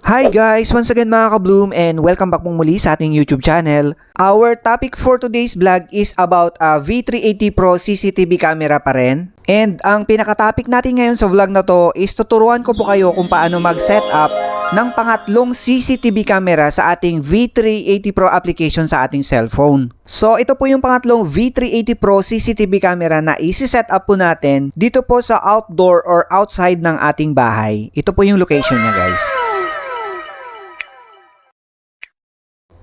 Hi guys! Once again mga ka-Bloom and welcome back mong muli sa ating YouTube channel. Our topic for today's vlog is about a V380 Pro CCTV camera pa rin. And ang pinaka-topic natin ngayon sa vlog na to is tuturuan ko po kayo kung paano mag-setup ng pangatlong CCTV camera sa ating V380 Pro application sa ating cellphone. So ito po yung pangatlong V380 Pro CCTV camera na isi-set up po natin dito po sa outdoor or outside ng ating bahay. Ito po yung location niya guys.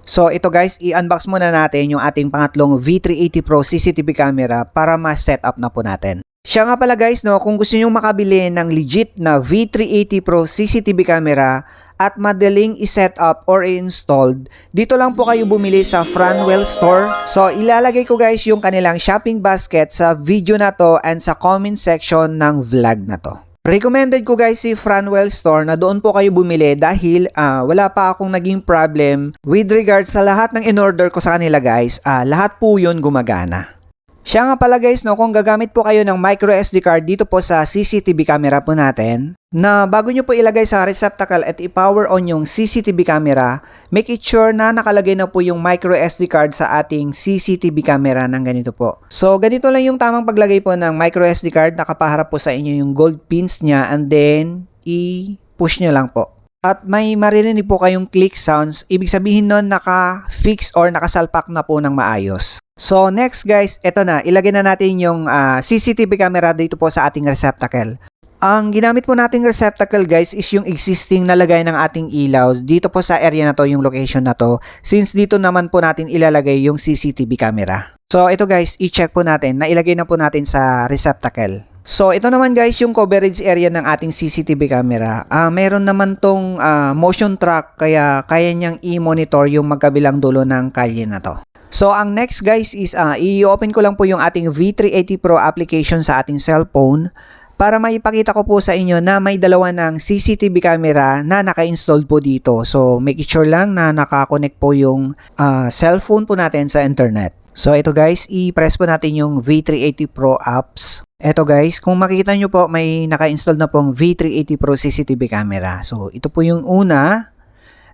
So ito guys, i-unbox muna natin yung ating pangatlong V380 Pro CCTV camera para ma-set up na po natin. Siya nga pala guys, no, kung gusto nyo makabili ng legit na V380 Pro CCTV camera at madaling i-set up or i-installed, dito lang po kayo bumili sa Franwell Store. So ilalagay ko guys yung kanilang shopping basket sa video na to and sa comment section ng vlog na to. Recommended ko guys si Franwell Store na doon po kayo bumili dahil wala pa akong naging problem with regards sa lahat ng in-order ko sa kanila guys. Lahat po yun gumagana. Siya nga pala guys, no, kung gagamit po kayo ng micro SD card dito po sa CCTV camera po natin, na bago nyo po ilagay sa receptacle at i-power on yung CCTV camera, make it sure na nakalagay na po yung micro SD card sa ating CCTV camera ng ganito po. So ganito lang yung tamang paglagay po ng micro SD card, nakapaharap po sa inyo yung gold pins niya and then i-push nyo lang po. At may maririnig po kayong click sounds, ibig sabihin nun naka-fix or nakasalpak na po ng maayos. So next guys, eto na, ilagay na natin yung CCTV camera dito po sa ating receptacle. Ang ginamit po nating receptacle guys is yung existing na lagay ng ating ilaw. Dito po sa area na to, yung location na to, since dito naman po natin ilalagay yung CCTV camera. So ito guys, i-check po natin, nailagay na po natin sa receptacle. So ito naman guys yung coverage area ng ating CCTV camera. Meron naman tong motion track kaya kaya niyang i-monitor yung magkabilang dulo ng kalye na to. So ang next guys is i-open ko lang po yung ating V380 Pro application sa ating cellphone para maipakita ko po sa inyo na may dalawa ng CCTV camera na naka-install po dito. So make sure lang na naka-connect po yung cellphone po natin sa internet. So ito guys, i-press po natin yung V380 Pro apps. Ito guys, kung makikita nyo po, may naka-install na pong V380 Pro CCTV camera. So ito po yung una,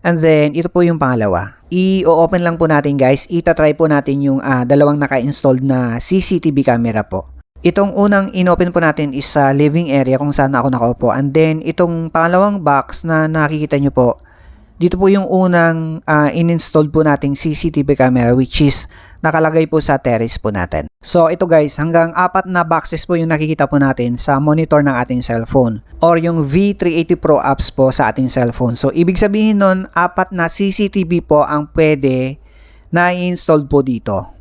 and then ito po yung pangalawa. I-open lang po natin guys, itatry po natin yung dalawang naka-installed na CCTV camera po. Itong unang in-open po natin is sa living area kung saan ako nakaupo. And then itong pangalawang box na nakikita nyo po, dito po yung unang in-install po nating CCTV camera which is nakalagay po sa terrace po natin. So ito guys, hanggang 4 na boxes po yung nakikita po natin sa monitor ng ating cellphone or yung V380 Pro apps po sa ating cellphone. So ibig sabihin nun, 4 na CCTV po ang pwede na i-install po dito.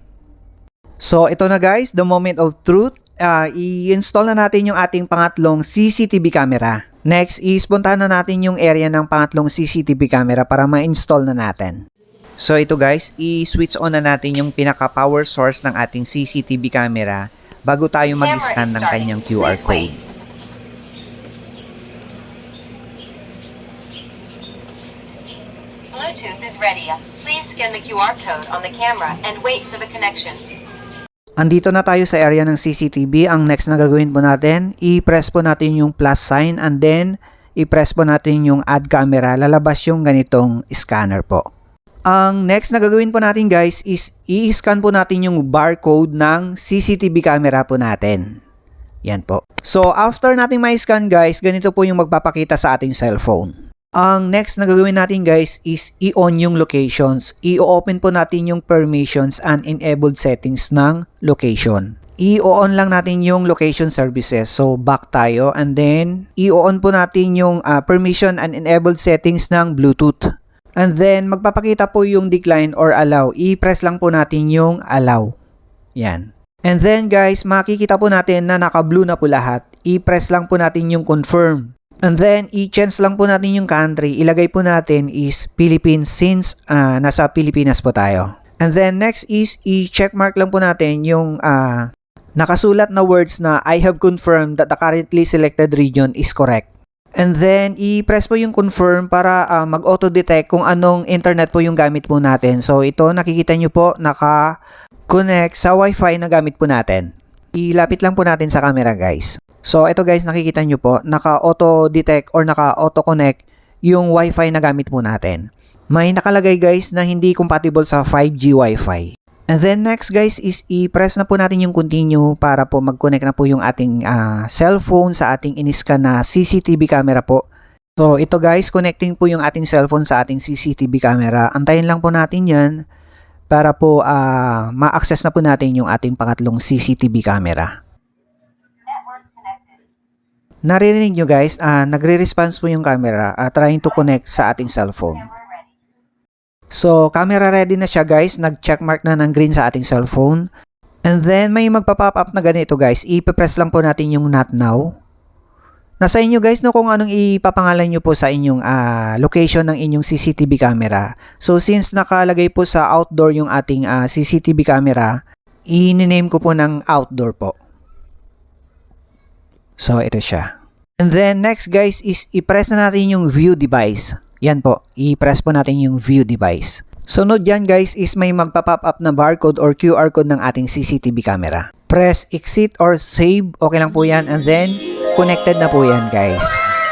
So ito na guys, the moment of truth. I-install na natin yung ating pangatlong CCTV camera. Next is puntahan na natin yung area ng pangatlong CCTV camera para ma-install na natin. So ito guys, i-switch on na natin yung pinaka-power source ng ating CCTV camera bago tayo mag-scan ng kanyang QR code. Bluetooth is ready. Please scan the QR code on the camera and wait for the connection. Andito na tayo sa area ng CCTV. Ang next na gagawin po natin, i-press po natin yung plus sign and then i-press po natin yung add camera. Lalabas yung ganitong scanner po. Ang next na gagawin po natin guys is i-scan po natin yung barcode ng CCTV camera po natin. Yan po. So after natin ma-scan guys, ganito po yung magpapakita sa ating cellphone. Ang next na gagawin natin guys is i-on yung locations. I-open po natin yung permissions and enabled settings ng location. I-on lang natin yung location services. So back tayo and then i-on po natin yung permission and enabled settings ng Bluetooth. And then magpapakita po yung decline or allow. I-press lang po natin yung allow. Yan. And then guys, makikita po natin na naka-blue na po lahat. I-press lang po natin yung confirm. And then, i-change lang po natin yung country. Ilagay po natin is Philippines since nasa Pilipinas po tayo. And then, next is i-checkmark lang po natin yung nakasulat na words na I have confirmed that the currently selected region is correct. And then, i-press po yung confirm para mag-auto-detect kung anong internet po yung gamit po natin. So, ito nakikita nyo po, naka-connect sa Wi-Fi na gamit po natin. Ilapit lang po natin sa camera guys. So ito guys, nakikita nyo po, naka-auto detect or naka-auto connect yung Wi-Fi na gamit po natin. May nakalagay guys na hindi compatible sa 5G Wi-Fi. And then next guys is i-press na po natin yung continue para po mag-connect na po yung ating cellphone sa ating in-scan na CCTV camera po. So ito guys, connecting po yung ating cellphone sa ating CCTV camera. Antayin lang po natin yan para po ma-access na po natin yung ating pangatlong CCTV camera. Network connected. Naririnig nyo guys, nagre-response po yung camera trying to connect sa ating cellphone. Camera ready. So, camera ready na siya guys. Nag-checkmark na ng green sa ating cellphone. And then, may magpa-pop up na ganito guys. I-press lang po natin yung not now. Nasa inyo guys no kung anong ipapangalan nyo po sa inyong location ng inyong CCTV camera. So, since nakalagay po sa outdoor yung ating CCTV camera, i-name ko po ng outdoor po. So, ito siya. And then, next guys is i-press na natin yung view device. Yan po, i-press po natin yung view device. Sunod yan guys is may magpa-pop up na barcode or QR code ng ating CCTV camera. Press exit or save, okay lang po yan, and then connected na po yan guys.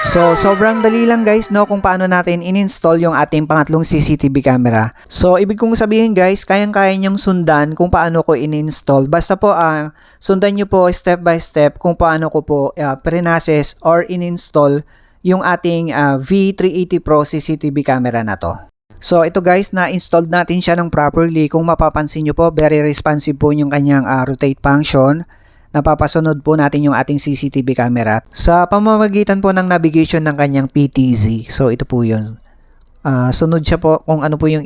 So sobrang dali lang guys no kung paano natin in-install yung ating pangatlong CCTV camera. So ibig kong sabihin guys, kayang-kaya niyong sundan kung paano ko in-install. Basta po sundan niyo po step by step kung paano ko po pre-process or in-install yung ating V380 Pro CCTV camera na to. So ito guys, na-installed natin siya ng properly. Kung mapapansin nyo po, very responsive po yung kanyang rotate function. Napapasunod po natin yung ating CCTV camera sa pamamagitan po ng navigation ng kanyang PTZ. So ito po yun. Sunod siya po kung ano po yung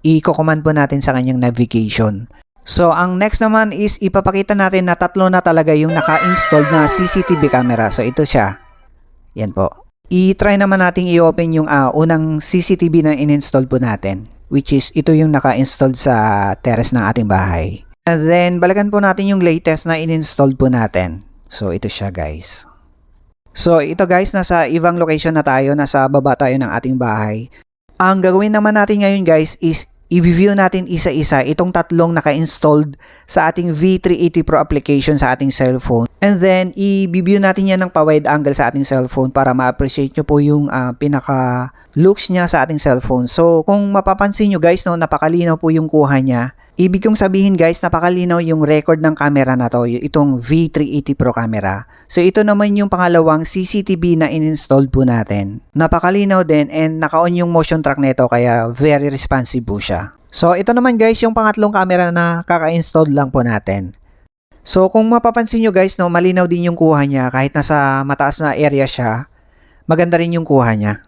i-command po natin sa kanyang navigation. So ang next naman is ipapakita natin na tatlo na talaga yung naka-installed na CCTV camera. So ito siya. Yan po. I-try naman nating i-open yung unang CCTV na in-install po natin, which is ito yung naka-installed sa terrace ng ating bahay. And then balikan po natin yung latest na in-install po natin. So ito siya guys. So ito guys, nasa ibang location na tayo, nasa baba tayo ng ating bahay. Ang gagawin naman natin ngayon guys is i-view natin isa-isa itong tatlong naka-installed sa ating V380 Pro application sa ating cellphone. And then, i-view natin yan ng pa-wide angle sa ating cellphone para ma-appreciate nyo po yung pinaka-looks niya sa ating cellphone. So, kung mapapansin nyo guys, no, napakalinaw po yung kuha niya. Ibig kong sabihin guys, napakalinaw yung record ng camera na to, itong V380 Pro camera. So, ito naman yung pangalawang CCTV na in-install po natin. Napakalinaw din and naka-on yung motion track nito kaya very responsive po siya. So, ito naman guys, yung pangatlong camera na kaka-install lang po natin. So, kung mapapansin nyo guys, no, malinaw din yung kuha niya kahit nasa mataas na area siya, maganda rin yung kuha niya.